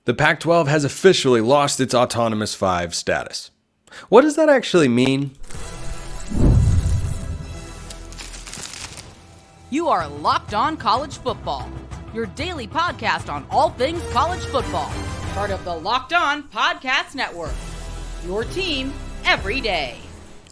The Pac-12 has officially lost its Autonomous 5 status. What does that actually mean? You are Locked On College Football, your daily podcast on all things college football. Part of the Locked On Podcast Network, your team every day.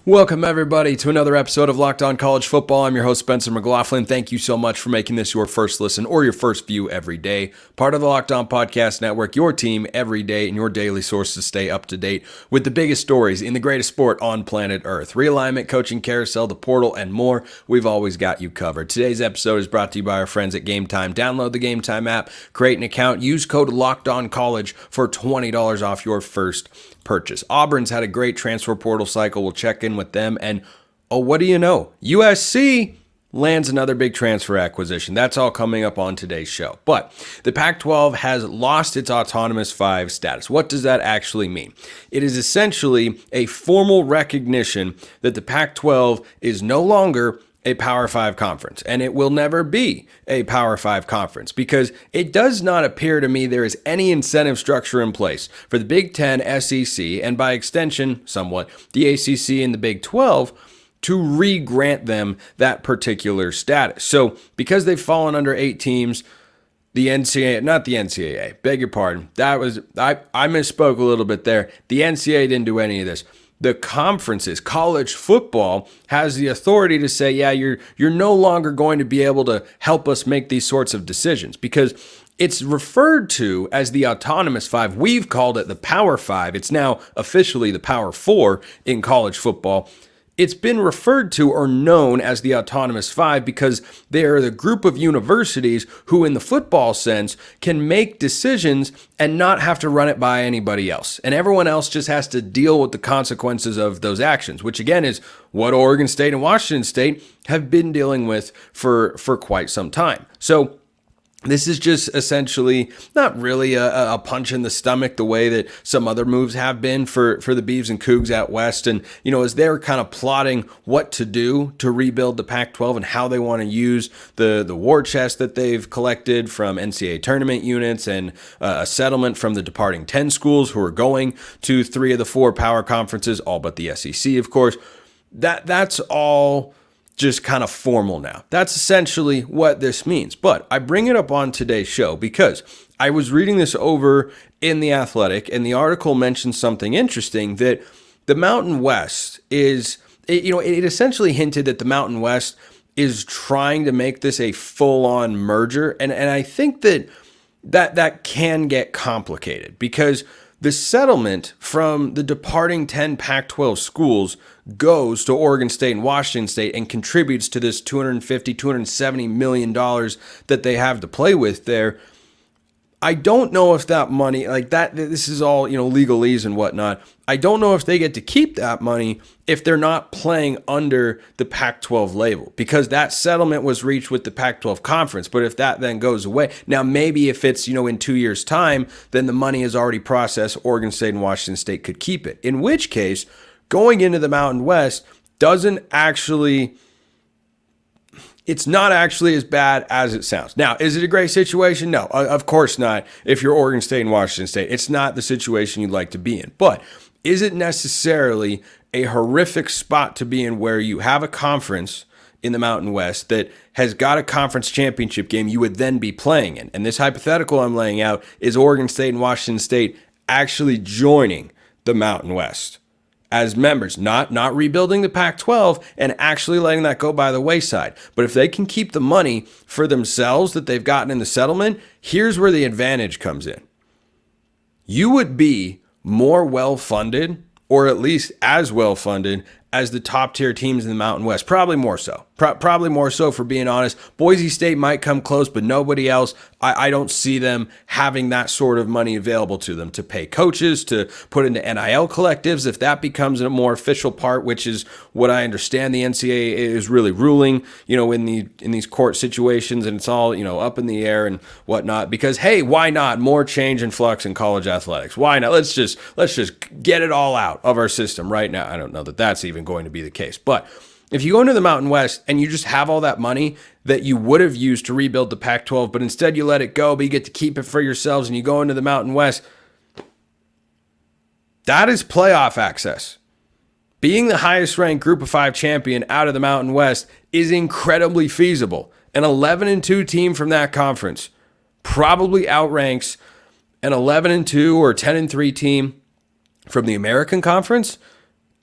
Welcome, everybody, to another episode of Locked On College Football. I'm your host, Spencer McLaughlin. Thank you so much for making this your first listen or your first view every day. Part of the Locked On Podcast Network, your team every day, and your daily source to stay up to date with the biggest stories in the greatest sport on planet Earth. Realignment, coaching carousel, the portal, and more. We've always got you covered. Today's episode is brought to you by our friends at Game Time. Download the Game Time app, create an account, use code LOCKEDONCollege for $20 off your first purchase. Auburn's had a great transfer portal cycle. We'll check in with them. And oh, what do you know? USC lands another big transfer acquisition. That's all coming up on today's show. But the Pac-12 has lost its Autonomous 5 status. What does that actually mean? It is essentially a formal recognition that the Pac-12 is no longer a Power 5 conference, and it will never be a Power 5 conference because it does not appear to me there is any incentive structure in place for the Big Ten, SEC, and by extension, somewhat, the ACC and the Big 12 to re-grant them that particular status. So because they've fallen under 8 teams, the NCAA, beg your pardon, I misspoke a little bit there. The NCAA didn't do any of this. The conferences, college football, has the authority to say, yeah, you're no longer going to be able to help us make these sorts of decisions because it's referred to as the Autonomous 5. We've called it the Power 5. It's now officially the Power 4 in college football. It's been referred to or known as the Autonomous 5 because they are the group of universities who, in the football sense, can make decisions and not have to run it by anybody else. And everyone else just has to deal with the consequences of those actions, which again is what Oregon State and Washington State have been dealing with for quite some time. So this is just essentially not really a punch in the stomach the way that some other moves have been for the Beavs and Cougs out west. And, you know, as they're kind of plotting what to do to rebuild the Pac-12 and how they want to use the war chest that they've collected from NCAA tournament units and a settlement from the departing 10 schools who are going to 3 of the 4 power conferences, all but the SEC, of course. That's all just kind of formal now. That's essentially what this means. But I bring it up on today's show because I was reading this over in The Athletic, and the article mentioned something interesting that the Mountain West it essentially hinted that the Mountain West is trying to make this a full-on merger. And I think that can get complicated because the settlement from the departing 10 Pac-12 schools goes to Oregon State and Washington State and contributes to this $270 million that they have to play with there. I don't know if that money, like that, this is all, legalese and whatnot. I don't know if they get to keep that money if they're not playing under the Pac-12 label because that settlement was reached with the Pac-12 conference. But if that then goes away, now maybe if it's, in 2 years' time, then the money is already processed. Oregon State and Washington State could keep it. In which case, going into the Mountain West it's not actually as bad as it sounds. Now, is it a great situation? No, of course not. If you're Oregon State and Washington State, it's not the situation you'd like to be in. But is it necessarily a horrific spot to be in where you have a conference in the Mountain West that has got a conference championship game you would then be playing in? And this hypothetical I'm laying out is Oregon State and Washington State actually joining the Mountain West as members, not rebuilding the Pac-12 and actually letting that go by the wayside. But if they can keep the money for themselves that they've gotten in the settlement, here's where the advantage comes in. You would be more well-funded, or at least as well-funded, as the top tier teams in the Mountain West. Probably more so. Probably more so, for being honest. Boise State might come close, but nobody else. I don't see them having that sort of money available to them to pay coaches, to put into NIL collectives. If that becomes a more official part, which is what I understand the NCAA is really ruling, in these court situations, and it's all, up in the air and whatnot. Because hey, why not more change and flux in college athletics? Why not? Let's just get it all out of our system right now. I don't know that that's even going to be the case, but If you go into the Mountain West and you just have all that money that you would have used to rebuild the Pac-12, but instead you let it go, but you get to keep it for yourselves and you go into the Mountain West, that is playoff access. Being the highest ranked Group of 5 champion out of the Mountain West is incredibly feasible. An 11-2 team from that conference probably outranks an 11-2 or 10-3 team from the American Conference.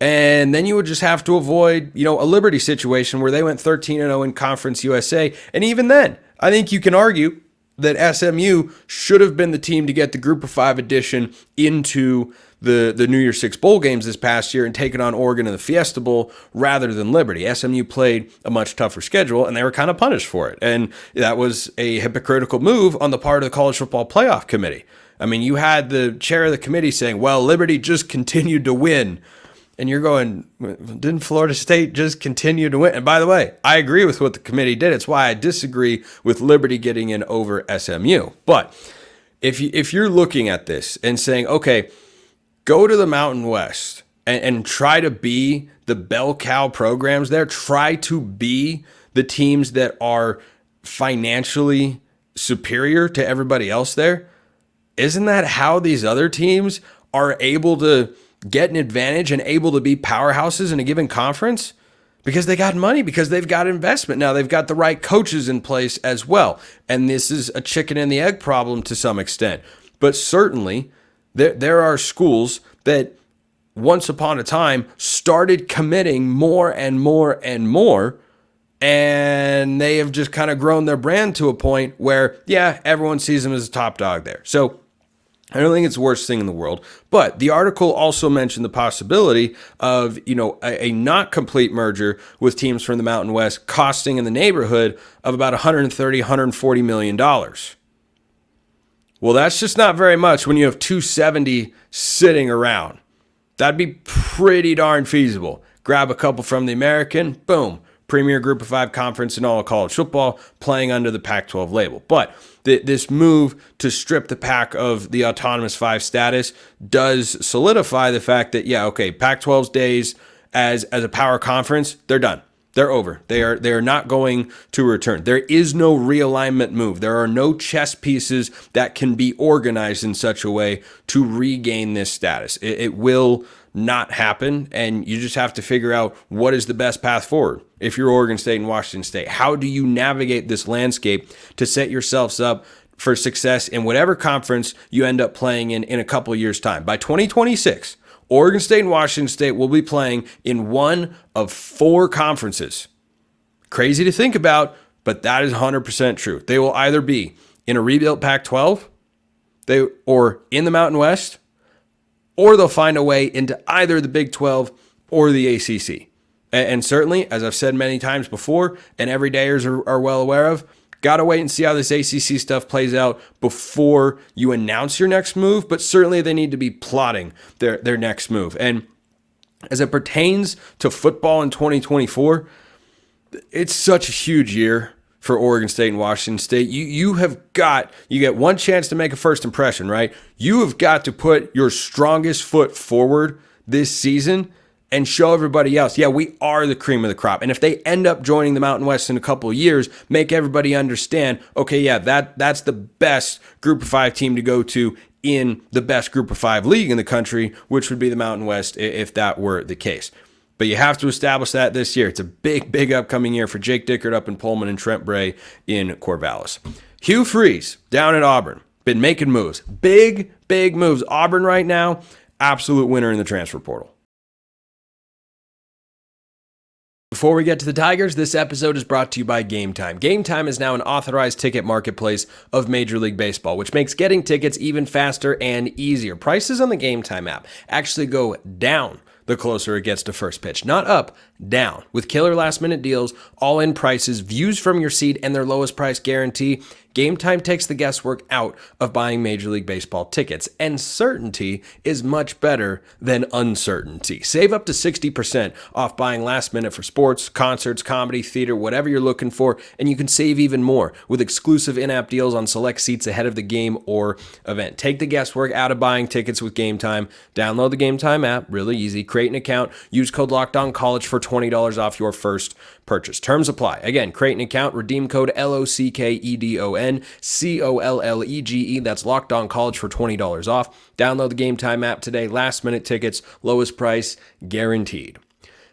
And then you would just have to avoid, a Liberty situation where they went 13-0 in Conference USA. And even then, I think you can argue that SMU should have been the team to get the Group of 5 addition into the New Year's Six bowl games this past year and taken on Oregon in the Fiesta Bowl rather than Liberty. SMU played a much tougher schedule, and they were kind of punished for it. And that was a hypocritical move on the part of the College Football Playoff Committee. I mean, you had the chair of the committee saying, well, Liberty just continued to win. And you're going, didn't Florida State just continue to win? And by the way, I agree with what the committee did. It's why I disagree with Liberty getting in over SMU. But if you're looking at this and saying, okay, go to the Mountain West and try to be the bell cow programs there, try to be the teams that are financially superior to everybody else there, isn't that how these other teams are able to get an advantage and able to be powerhouses in a given conference? Because they got money, because they've got investment. Now they've got the right coaches in place as well. And this is a chicken and the egg problem to some extent. But certainly there are schools that once upon a time started committing more and more and more. And they have just kind of grown their brand to a point where, yeah, everyone sees them as a top dog there. So I don't think it's the worst thing in the world, but the article also mentioned the possibility of, a not complete merger with teams from the Mountain West costing in the neighborhood of about $130, $140 million. Well, that's just not very much when you have 270 sitting around. That'd be pretty darn feasible. Grab a couple from the American, boom, premier Group of 5 conference in all of college football, playing under the Pac-12 label. But this move to strip the Pac of the autonomous 5 status does solidify the fact that, Pac-12's days as a power conference, they're done. They're over. They are not going to return. There is no realignment move. There are no chess pieces that can be organized in such a way to regain this status. It will not happen, and you just have to figure out what is the best path forward. If you're Oregon State and Washington State, how do you navigate this landscape to set yourselves up for success in whatever conference you end up playing in a couple of years' time? By 2026, Oregon State and Washington State will be playing in one of 4 conferences. Crazy to think about, but that is 100% true. They will either be in a rebuilt Pac-12, or in the Mountain West, or they'll find a way into either the Big 12 or the ACC. And certainly, as I've said many times before, and everydayers are well aware of, got to wait and see how this ACC stuff plays out before you announce your next move. But certainly they need to be plotting their next move. And as it pertains to football in 2024, it's such a huge year for Oregon State and Washington State. You get one chance to make a first impression, right? You have got to put your strongest foot forward this season and show everybody else, we are the cream of the crop. And if they end up joining the Mountain West in a couple of years, make everybody understand, that's the best Group of 5 team to go to in the best Group of 5 league in the country, which would be the Mountain West if that were the case. But you have to establish that this year. It's a big, big upcoming year for Jake Dickert up in Pullman and Trent Bray in Corvallis. Hugh Freeze down at Auburn, been making moves. Big, big moves. Auburn right now, absolute winner in the transfer portal. Before we get to the Tigers, this episode is brought to you by Game Time. Game Time is now an authorized ticket marketplace of Major League Baseball, which makes getting tickets even faster and easier. Prices on the Game Time app actually go down the closer it gets to first pitch. Not up, down. With killer last-minute deals, all-in prices, views from your seat, and their lowest price guarantee, Game Time takes the guesswork out of buying Major League Baseball tickets, and certainty is much better than uncertainty. Save up to 60% off buying last minute for sports, concerts, comedy, theater, whatever you're looking for, and you can save even more with exclusive in-app deals on select seats ahead of the game or event. Take the guesswork out of buying tickets with Game Time. Download the Game Time app, really easy. Create an account, use code LOCKEDONCollege for $20 off your first purchase. Terms apply. Again, create an account, redeem code LOCKEDONCOLLEGE. That's Locked On College for $20 off. Download the Game Time app today. Last minute tickets, lowest price guaranteed.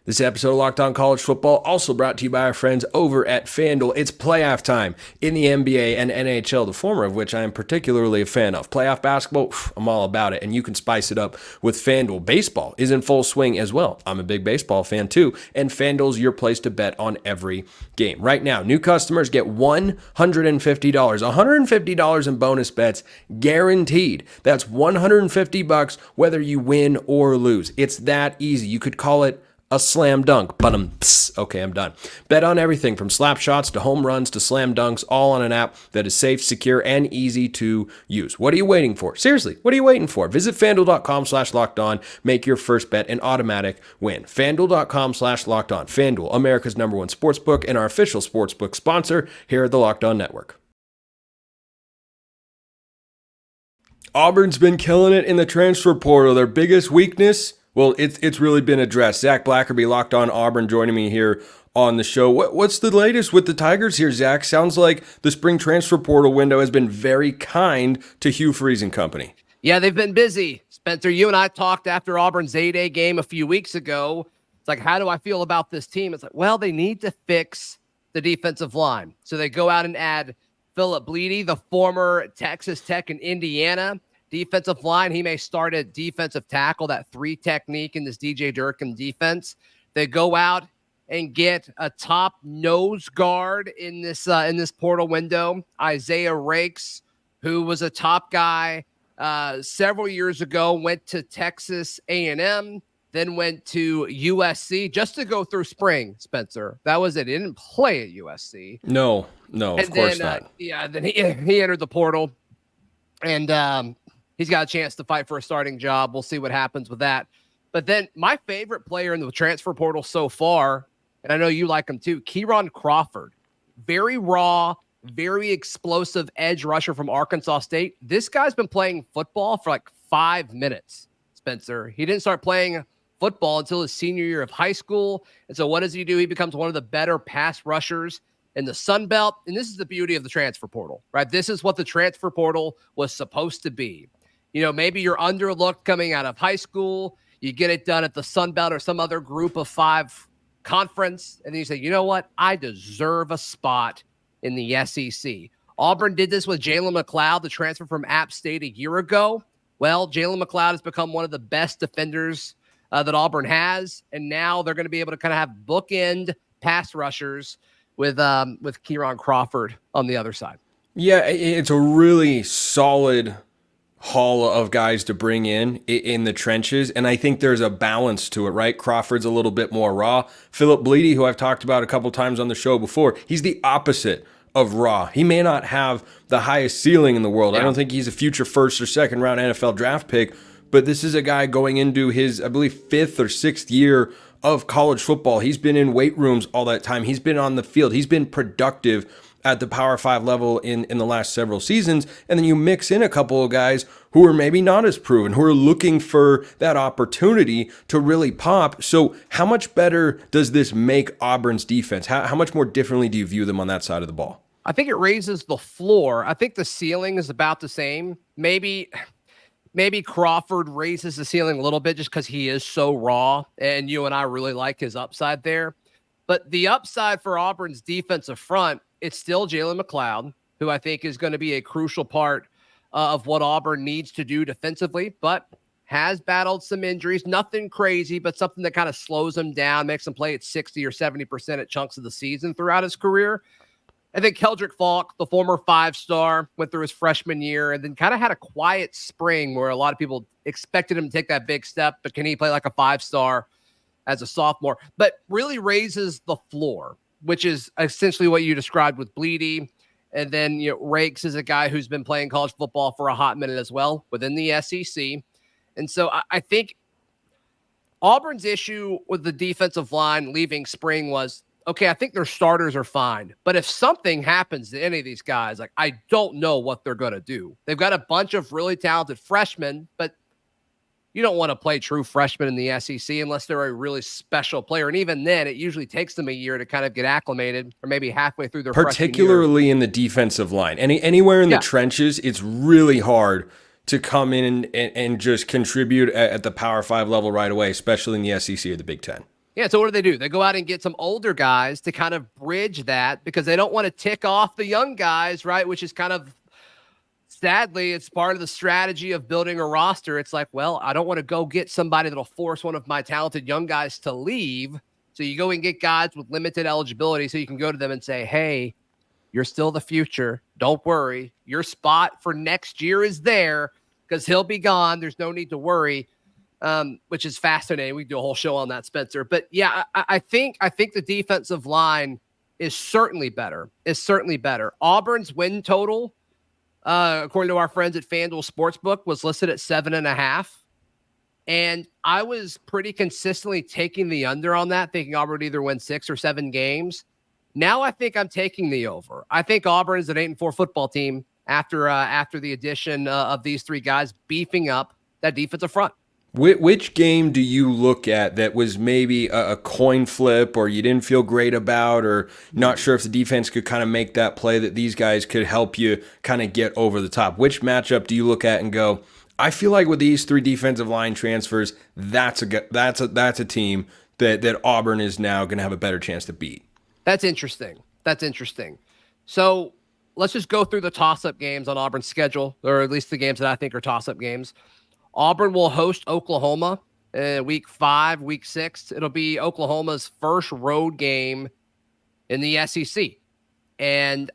This episode of Locked On College Football also brought to you by our friends over at FanDuel. It's playoff time in the NBA and NHL, the former of which I am particularly a fan of. Playoff basketball, I'm all about it, and you can spice it up with FanDuel. Baseball is in full swing as well. I'm a big baseball fan too, and FanDuel's your place to bet on every game. Right now, new customers get $150 in bonus bets guaranteed. That's $150 whether you win or lose. It's that easy. You could call it a slam dunk, but okay, I'm done. Bet on everything from slap shots to home runs to slam dunks, all on an app that is safe, secure, and easy to use. What are you waiting for? Seriously, what are you waiting for? Visit FanDuel.com/LockedOn. Make your first bet an automatic win. FanDuel.com/LockedOn. FanDuel, America's number one sportsbook and our official sportsbook sponsor here at the Locked On Network. Auburn's been killing it in the transfer portal. Their biggest weakness, well, it's really been addressed. Zac Blackerby, Locked On Auburn, joining me here on the show. What's the latest with the Tigers here, Zach? Sounds like the spring transfer portal window has been very kind to Hugh Freeze and company. Yeah, they've been busy. Spencer, you and I talked after Auburn's A-Day game a few weeks ago. It's like, how do I feel about this team? It's like, well, they need to fix the defensive line. So they go out and add Philip Bleedy, the former Texas Tech and Indiana defensive line. He may start at defensive tackle, that 3 technique in this DJ Durkin defense. They go out and get a top nose guard in this portal window, Isaiah Rakes, who was a top guy several years ago, went to Texas A&M, then went to USC just to go through spring, Spencer. That was it. He didn't play at USC. No, of course not. Then he entered the portal, and he's got a chance to fight for a starting job. We'll see what happens with that. But then my favorite player in the transfer portal so far, and I know you like him too, Kieron Crawford. Very raw, very explosive edge rusher from Arkansas State. This guy's been playing football for like 5 minutes, Spencer. He didn't start playing football until his senior year of high school. And so what does he do? He becomes one of the better pass rushers in the Sun Belt. And this is the beauty of the transfer portal, right? This is what the transfer portal was supposed to be. You know, maybe you're underlooked coming out of high school. You get it done at the Sun Belt or some other group of 5 conference. And then you say, you know what? I deserve a spot in the SEC. Auburn did this with Jalen McLeod, the transfer from App State a year ago. Well, Jalen McLeod has become one of the best defenders that Auburn has. And now they're going to be able to kind of have bookend pass rushers with Kieron Crawford on the other side. Yeah, it's a really solid haul of guys to bring in the trenches, and I think there's a balance to it, right? Crawford's a little bit more raw. Philip Bleedy, who I've talked about a couple times on the show before, he's the opposite of raw. He may not have the highest ceiling in the world. Yeah. I don't think he's a future first or second round NFL draft pick, but this is a guy going into his, I believe, 5th or 6th year of college football. He's been in weight rooms all that time. He's been on the field. He's been productive at the Power 5 level in the last several seasons. And then you mix in a couple of guys who are maybe not as proven, who are looking for that opportunity to really pop. So how much better does this make Auburn's defense? How much more differently do you view them on that side of the ball? I think it raises the floor. I think the ceiling is about the same. Maybe Crawford raises the ceiling a little bit just because he is so raw, and you and I really like his upside there. But the upside for Auburn's defensive front, it's still Jalen McLeod, who I think is going to be a crucial part of what Auburn needs to do defensively, but has battled some injuries. Nothing crazy, but something that kind of slows him down, makes him play at 60 or 70% at chunks of the season throughout his career. I think Keldrick Falk, the former 5-star, went through his freshman year and then kind of had a quiet spring where a lot of people expected him to take that big step, but can he play like a 5-star as a sophomore? But really raises the floor, which is essentially what you described with Bleedy And then, Rakes is a guy who's been playing college football for a hot minute as well within the SEC. And so I think Auburn's issue with the defensive line leaving spring was, okay, I think their starters are fine. But if something happens to any of these guys, like, I don't know what they're going to do. They've got a bunch of really talented freshmen, but you don't want to play true freshmen in the SEC unless they're a really special player. And even then, it usually takes them a year to kind of get acclimated, or maybe halfway through their particularly in the defensive line. Anywhere in the trenches, it's really hard to come in and just contribute at the Power 5 level right away, especially in the SEC or the Big Ten. Yeah, so what do? They go out and get some older guys to kind of bridge that because they don't want to tick off the young guys, right? Which is kind of, sadly, it's part of the strategy of building a roster. It's like, well, I don't want to go get somebody that'll force one of my talented young guys to leave. So you go and get guys with limited eligibility so you can go to them and say, hey, you're still the future. Don't worry. Your spot for next year is there because he'll be gone. There's no need to worry, which is fascinating. We can do a whole show on that, Spencer. But yeah, I think the defensive line is certainly better. Auburn's win total, according to our friends at FanDuel Sportsbook, was listed at 7.5. And I was pretty consistently taking the under on that, thinking Auburn would either win 6 or 7 games. Now I think I'm taking the over. I think Auburn is an 8-4 football team after the addition of these 3 guys beefing up that defensive front. Which game do you look at that was maybe a coin flip, or you didn't feel great about, or not sure if the defense could kind of make that play that these guys could help you kind of get over the top? Which matchup do you look at and go, I feel like with these 3 defensive line transfers, that's a team that Auburn is now going to have a better chance to beat? That's interesting. So let's just go through the toss-up games on Auburn's schedule, or at least the games that I think are toss-up games. Auburn will host Oklahoma week 5, week 6. It'll be Oklahoma's first road game in the SEC. And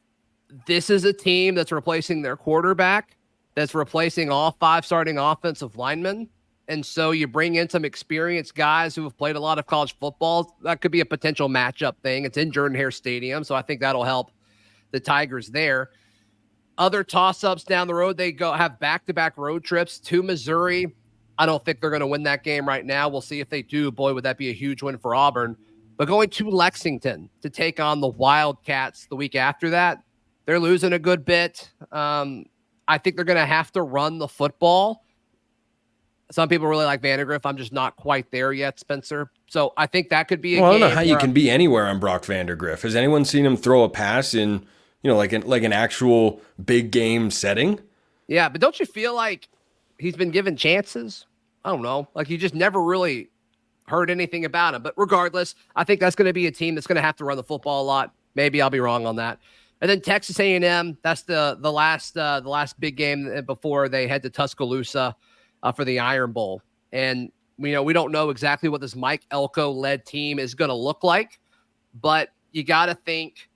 this is a team that's replacing their quarterback, that's replacing all 5 starting offensive linemen. And so you bring in some experienced guys who have played a lot of college football. That could be a potential matchup thing. It's in Jordan-Hare Stadium, so I think that'll help the Tigers there. Other toss-ups down the road, they have back-to-back road trips to Missouri. I don't think they're going to win that game right now. We'll see if they do. Boy, would that be a huge win for Auburn. But going to Lexington to take on the Wildcats the week after that, they're losing a good bit. I think they're going to have to run the football. Some people really like Vandegrift. I'm just not quite there yet, Spencer. So I think that could be a game. I don't know how you can be anywhere on Brock Vandegrift. Has anyone seen him throw a pass in, like an actual big game setting? Yeah, but don't you feel like he's been given chances? I don't know. Like, you just never really heard anything about him. But regardless, I think that's going to be a team that's going to have to run the football a lot. Maybe I'll be wrong on that. And then Texas A&M, that's the last big game before they head to Tuscaloosa for the Iron Bowl. And we don't know exactly what this Mike Elko-led team is going to look like, but you got to think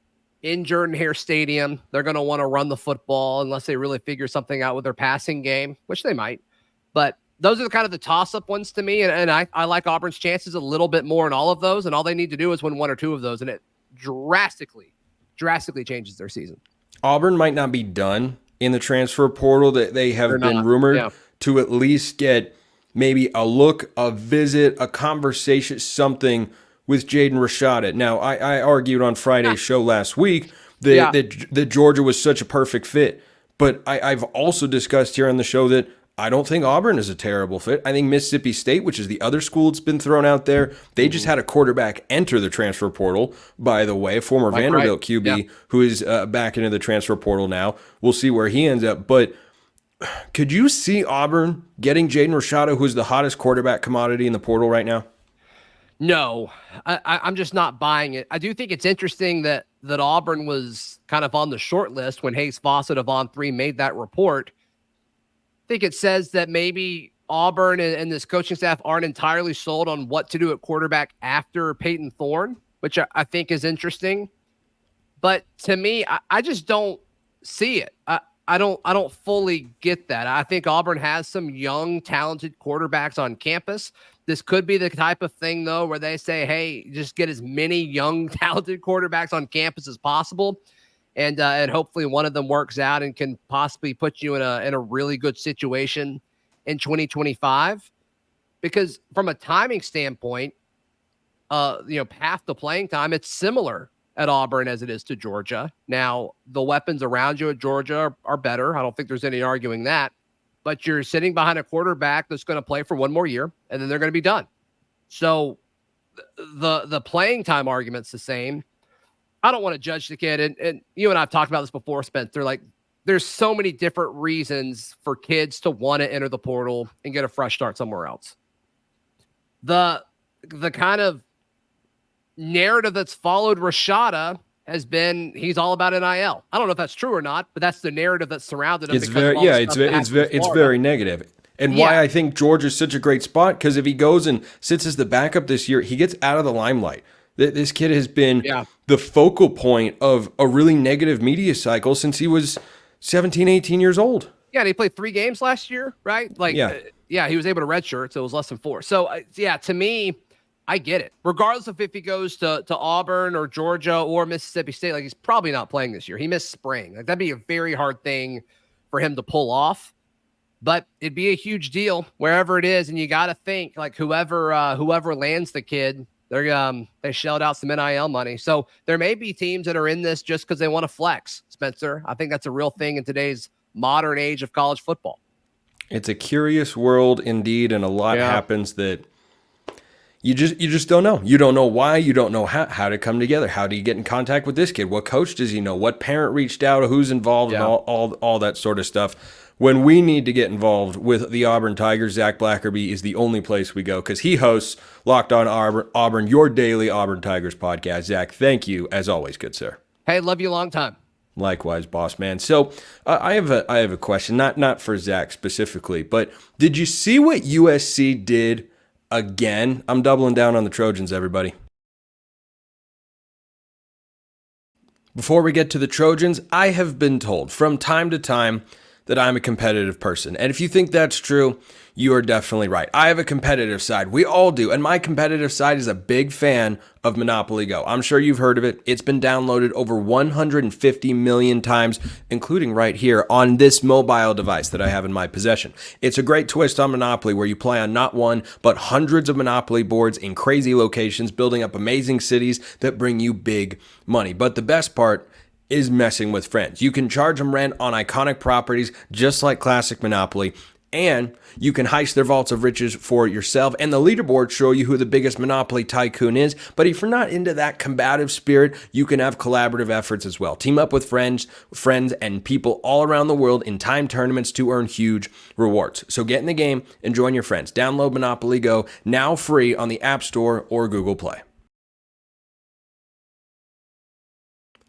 in Jordan-Hare Stadium, they're going to want to run the football unless they really figure something out with their passing game, which they might. But those are kind of the toss-up ones to me, and I like Auburn's chances a little bit more in all of those, and all they need to do is win 1 or 2 of those, and it drastically changes their season. Auburn might not be done in the transfer portal. That they have been rumored to at least get maybe a look, a visit, a conversation, something with Jaden Rashada. Now, I argued on Friday's show last week that Georgia was such a perfect fit, but I've also discussed here on the show that I don't think Auburn is a terrible fit. I think Mississippi State, which is the other school that's been thrown out there, they just had a quarterback enter the transfer portal, by the way, a former Vanderbilt QB who is back into the transfer portal now. We'll see where he ends up. But could you see Auburn getting Jaden Rashada, who's the hottest quarterback commodity in the portal right now? No, I'm just not buying it. I do think it's interesting that Auburn was kind of on the short list when Hayes Fawcett of On3 made that report. I think it says that maybe Auburn and this coaching staff aren't entirely sold on what to do at quarterback after Peyton Thorne, which I think is interesting. But to me, I just don't see it. I don't fully get that. I think Auburn has some young, talented quarterbacks on campus. This could be the type of thing, though, where they say, hey, just get as many young, talented quarterbacks on campus as possible. and hopefully one of them works out and can possibly put you in a really good situation in 2025. Because from a timing standpoint, path to playing time, it's similar at Auburn as it is to Georgia. Now, the weapons around you at Georgia are better. I don't think there's any arguing that. But you're sitting behind a quarterback that's going to play for one more year, and then they're going to be done. So the playing time argument's the same. I don't want to judge the kid. And you and I have talked about this before, Spencer. Like, there's so many different reasons for kids to want to enter the portal and get a fresh start somewhere else. The kind of narrative that's followed Rashada has been he's all about NIL. I don't know if that's true or not, but that's the narrative that's surrounded him. It's very negative. And why I think Georgia's such a great spot, because if he goes and sits as the backup this year, he gets out of the limelight. This kid has been the focal point of a really negative media cycle since he was 17, 18 years old. Yeah, and he played 3 games last year, right? He was able to redshirt, so it was less than 4. So, to me, I get it. Regardless of if he goes to Auburn or Georgia or Mississippi State, like, he's probably not playing this year. He missed spring. Like, that'd be a very hard thing for him to pull off. But it'd be a huge deal wherever it is, and you got to think, like, whoever lands the kid, they shelled out some NIL money. So there may be teams that are in this just because they want to flex, Spencer. I think that's a real thing in today's modern age of college football. It's a curious world indeed, and a lot happens that you just don't know. You don't know why. You don't know how to come together. How do you get in contact with this kid? What coach does he know? What parent reached out? Who's involved? And all that sort of stuff. When we need to get involved with the Auburn Tigers, Zac Blackerby is the only place we go, because he hosts Locked On Auburn, your daily Auburn Tigers podcast. Zac, thank you as always, good sir. Hey, love you a long time. Likewise, boss man. So I have a question, not for Zac specifically, but did you see what USC did again? I'm doubling down on the Trojans, everybody. Before we get to the Trojans, I have been told from time to time that I'm a competitive person. And if you think that's true, you are definitely right. I have a competitive side. We all do. And my competitive side is a big fan of Monopoly Go. I'm sure you've heard of it. It's been downloaded over 150 million times, including right here on this mobile device that I have in my possession. It's a great twist on Monopoly where you play on not one, but hundreds of Monopoly boards in crazy locations, building up amazing cities that bring you big money. But the best part is messing with friends. You can charge them rent on iconic properties just like classic Monopoly, and you can heist their vaults of riches for yourself, and the leaderboards show you who the biggest Monopoly tycoon is. But if you're not into that combative spirit, you can have collaborative efforts as well. Team up with friends, and people all around the world in timed tournaments to earn huge rewards. So get in the game and join your friends. Download Monopoly Go, now free on the App Store or Google Play.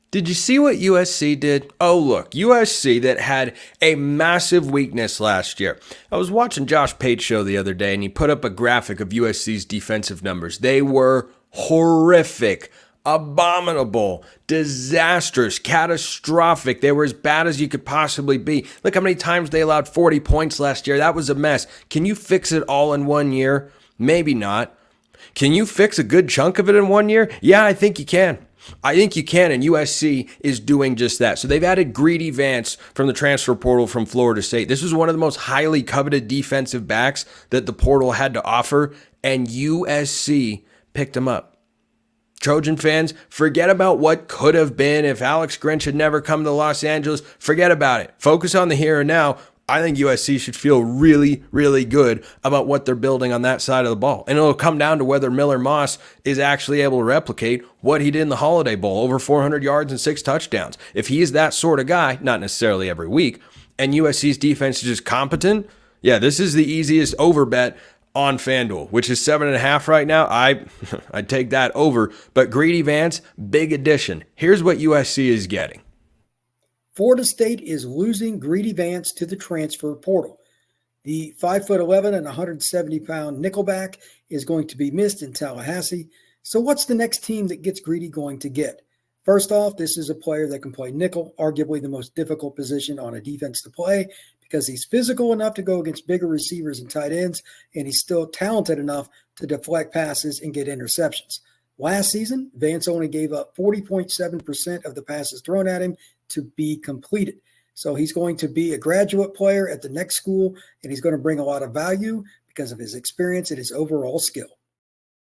Did you see what USC did? Oh, look, USC that had a massive weakness last year. I was watching Josh Pate's show the other day, and he put up a graphic of USC's defensive numbers. They were horrific, abominable, disastrous, catastrophic. They were as bad as you could possibly be. Look how many times they allowed 40 points last year. That was a mess. Can you fix it all in 1 year? Maybe not. Can you fix a good chunk of it in 1 year? Yeah, I think you can. I think you can, and USC is doing just that. So they've added Greedy Vance from the transfer portal from Florida State. This was one of the most highly coveted defensive backs that the portal had to offer, and USC picked him up. Trojan fans, forget about what could have been if Alex Grinch had never come to Los Angeles. Forget about it. Focus on the here and now. I think USC should feel really, really good about what they're building on that side of the ball. And it'll come down to whether Miller Moss is actually able to replicate what he did in the Holiday Bowl, over 400 yards and 6 touchdowns. If he is that sort of guy, not necessarily every week, and USC's defense is just competent, yeah, this is the easiest over bet on FanDuel, which is 7.5 right now. I'd take that over. But Greedy Vance, big addition. Here's what USC is getting. Florida State is losing Greedy Vance to the transfer portal. The 5'11" and 170-pound nickelback is going to be missed in Tallahassee. So what's the next team that gets Greedy going to get? First off, this is a player that can play nickel, arguably the most difficult position on a defense to play, because he's physical enough to go against bigger receivers and tight ends, and he's still talented enough to deflect passes and get interceptions. Last season, Vance only gave up 40.7% of the passes thrown at him. to be completed. So he's going to be a graduate player at the next school, and he's going to bring a lot of value because of his experience and his overall skill.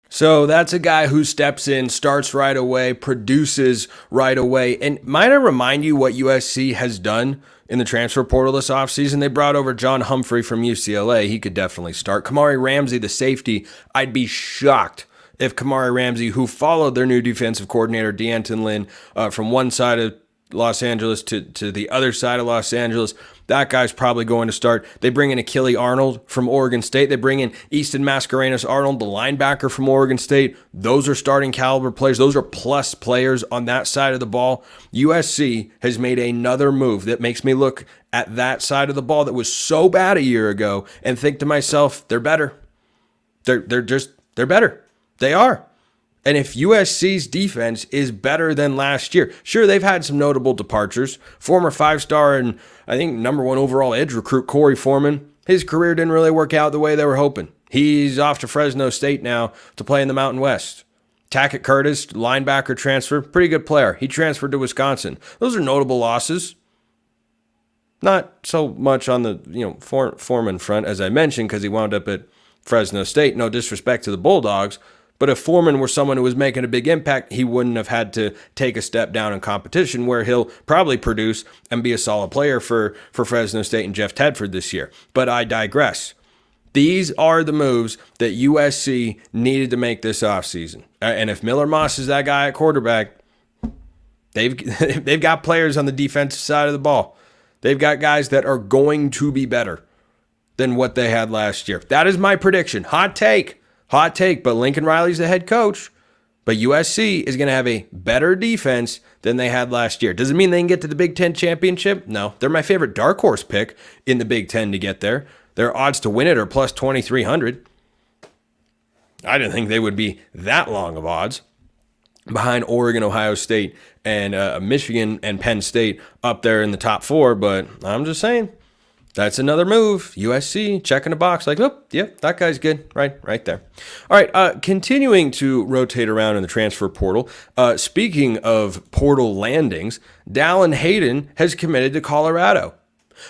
So that's a guy who steps in, starts right away, produces right away. And might I remind you what USC has done in the transfer portal this offseason? They brought over John Humphrey from UCLA. He could definitely start. Kamari Ramsey, the safety, I'd be shocked if Kamari Ramsey, who followed their new defensive coordinator, D'Anton Lynn, from one side of Los Angeles to the other side of Los Angeles, that guy's probably going to start. They bring in Achille Arnold from Oregon State. They bring in Easton Mascarenas Arnold, the linebacker from Oregon State. Those are starting caliber players. Those are plus players on that side of the ball. USC has made another move that makes me look at that side of the ball that was so bad a year ago and think to myself, they're better. They're better. They are. And if USC's defense is better than last year, sure, they've had some notable departures. Former 5-star and I think number 1 overall edge recruit Corey Foreman, his career didn't really work out the way they were hoping. He's off to Fresno State now to play in the Mountain West. Tackett Curtis, linebacker transfer, pretty good player. He transferred to Wisconsin. Those are notable losses. Not so much on the Foreman front, as I mentioned, because he wound up at Fresno State. No disrespect to the Bulldogs. But if Foreman were someone who was making a big impact, he wouldn't have had to take a step down in competition where he'll probably produce and be a solid player for Fresno State and Jeff Tedford this year. But I digress. These are the moves that USC needed to make this offseason. And if Miller Moss is that guy at quarterback, they've got players on the defensive side of the ball. They've got guys that are going to be better than what they had last year. That is my prediction. Hot take, but Lincoln Riley's the head coach. But USC is going to have a better defense than they had last year. Does it mean they can get to the Big Ten championship? No. They're my favorite dark horse pick in the Big Ten to get there. Their odds to win it are plus 2,300. I didn't think they would be that long of odds behind Oregon, Ohio State, and Michigan and Penn State up there in the top 4. But I'm just saying, that's another move. USC checking a box like, oh, yep, that guy's good. Right there. All right, continuing to rotate around in the transfer portal. Speaking of portal landings, Dallan Hayden has committed to Colorado.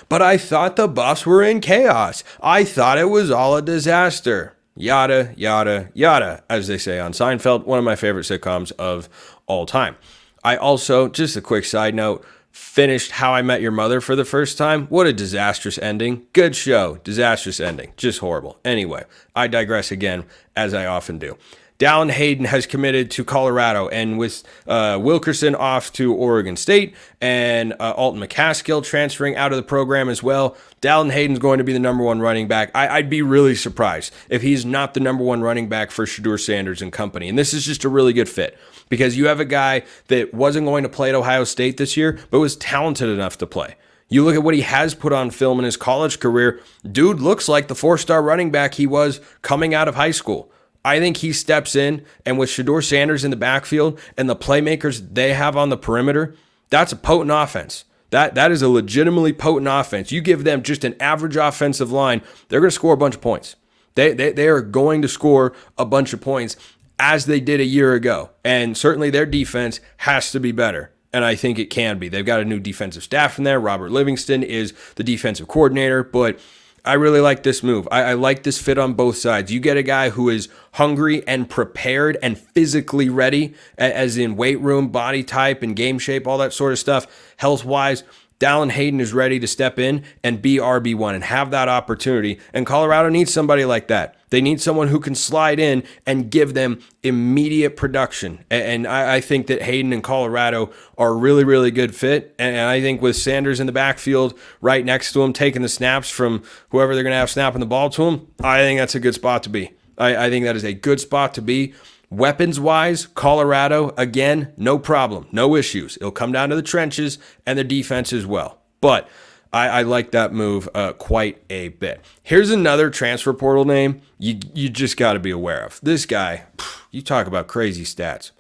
But I thought the Buffs were in chaos. I thought it was all a disaster. Yada, yada, yada, as they say on Seinfeld, one of my favorite sitcoms of all time. I also, just a quick side note, finished How I Met Your Mother for the first time. What a disastrous ending. Good show. Disastrous ending. Just horrible. Anyway, I digress again, as I often do. Dallan Hayden has committed to Colorado, and with Wilkerson off to Oregon State and Alton McCaskill transferring out of the program as well, Dallan Hayden's going to be the number 1 running back. I'd be really surprised if he's not the number 1 running back for Shedeur Sanders and company. And this is just a really good fit because you have a guy that wasn't going to play at Ohio State this year, but was talented enough to play. You look at what he has put on film in his college career, dude looks like the 4-star running back he was coming out of high school. I think he steps in, and with Shedeur Sanders in the backfield and the playmakers they have on the perimeter, that's a potent offense. That is a legitimately potent offense. You give them just an average offensive line, they're going to score a bunch of points. They are going to score a bunch of points as they did a year ago. And certainly their defense has to be better. And I think it can be. They've got a new defensive staff in there. Robert Livingston is the defensive coordinator, but I really like this move. I like this fit on both sides. You get a guy who is hungry and prepared and physically ready, as in weight room, body type, and game shape, all that sort of stuff, health-wise. Dallan Hayden is ready to step in and be RB1 and have that opportunity. And Colorado needs somebody like that. They need someone who can slide in and give them immediate production. And I think that Hayden and Colorado are a really, really good fit. And I think with Sanders in the backfield right next to him, taking the snaps from whoever they're going to have snapping the ball to him, I think that's a good spot to be. I think that is a good spot to be. Weapons-wise, Colorado, again, no problem, no issues. It'll come down to the trenches and the defense as well. But I like that move quite a bit. Here's another transfer portal name you just got to be aware of. This guy, you talk about crazy stats.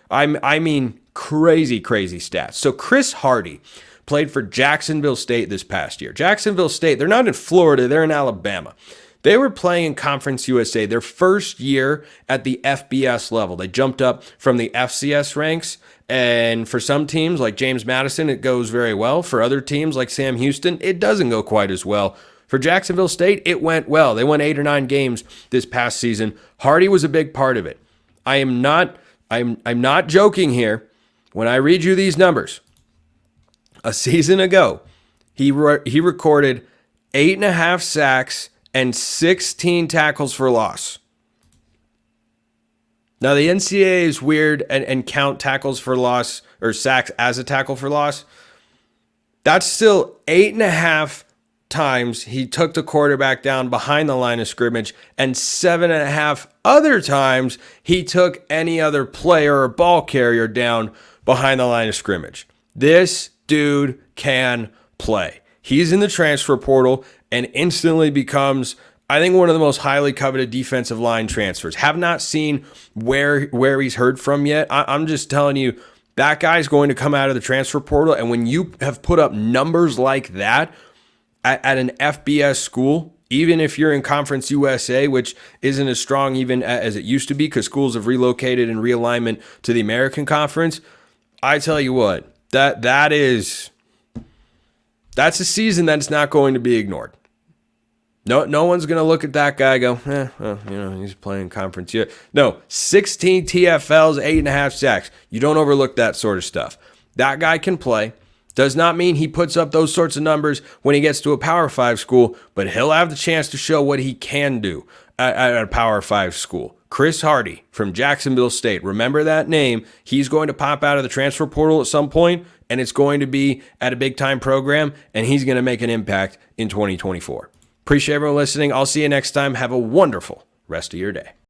I mean crazy stats. So Chris Hardy played for Jacksonville State this past year. Jacksonville State, they're not in Florida, they're in Alabama. They were playing in Conference USA their first year at the FBS level. They jumped up from the FCS ranks, and for some teams like James Madison, it goes very well. For other teams like Sam Houston, it doesn't go quite as well. For Jacksonville State, it went well. They won 8 or 9 games this past season. Hardy was a big part of it. I'm not joking here when I read you these numbers. A season ago, he recorded 8.5 sacks and 16 tackles for loss. Now, the NCAA is weird and count tackles for loss or sacks as a tackle for loss. That's still 8.5 times he took the quarterback down behind the line of scrimmage, and 7.5 other times he took any other player or ball carrier down behind the line of scrimmage. This dude can play. He's in the transfer portal and instantly becomes, I think, one of the most highly coveted defensive line transfers. Have not seen where he's heard from yet. I'm just telling you, that guy's going to come out of the transfer portal, and when you have put up numbers like that at an FBS school, even if you're in Conference USA, which isn't as strong even as it used to be because schools have relocated in realignment to the American Conference, I tell you what, that's a season that's not going to be ignored. No one's going to look at that guy and go, he's playing conference. No, 16 TFLs, 8.5 sacks. You don't overlook that sort of stuff. That guy can play. Does not mean he puts up those sorts of numbers when he gets to a Power 5 school, but he'll have the chance to show what he can do at a Power 5 school. Chris Hardy from Jacksonville State. Remember that name. He's going to pop out of the transfer portal at some point, and it's going to be at a big-time program, and he's going to make an impact in 2024. Appreciate everyone listening. I'll see you next time. Have a wonderful rest of your day.